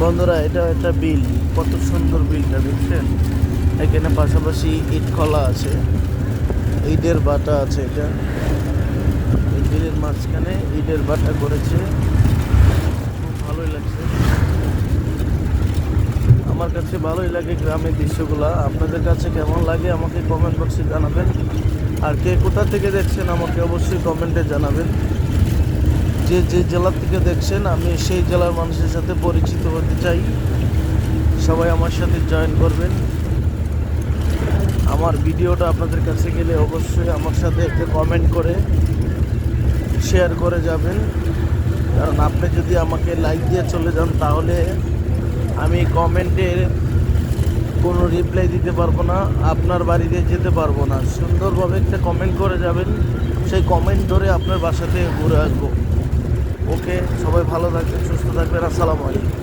বন্ধুরা, এটা একটা বিল। কত সুন্দর বিলটা দেখছেন। এখানে পাশাপাশি ইট খোলা আছে, ইটের বাটা আছে। এটা এই বিলের মাঝখানে ইটের বাটা করেছে, খুব ভালোই লাগছে। আমার কাছে ভালোই লাগে গ্রামের দৃশ্যগুলা। আপনাদের কাছে কেমন লাগে আমাকে কমেন্ট বক্সে জানাবেন। আর কে কোথা থেকে দেখছেন আমাকে অবশ্যই কমেন্টে জানাবেন। যে যে জেলা থেকে দেখছেন, আমি সেই জেলার মানুষের সাথে পরিচিত হতে চাই। সবাই আমার সাথে জয়েন করবেন। আমার ভিডিওটা আপনাদের কাছে গেলে অবশ্যই আমার সাথে একটা কমেন্ট করে শেয়ার করে যাবেন। কারণ আপনি যদি আমাকে লাইক দিয়ে চলে যান, তাহলে আমি কমেন্টের কোনো রিপ্লাই দিতে পারবো না, আপনার বাড়িতে যেতে পারবো না। সুন্দরভাবে একটা কমেন্ট করে যাবেন, সেই কমেন্ট ধরে আপনার বাসাতে ঘুরে আসবো। ওকে, সবাই ভালো থাকবেন, সুস্থ থাকবেন। আসসালামু আলাইকুম।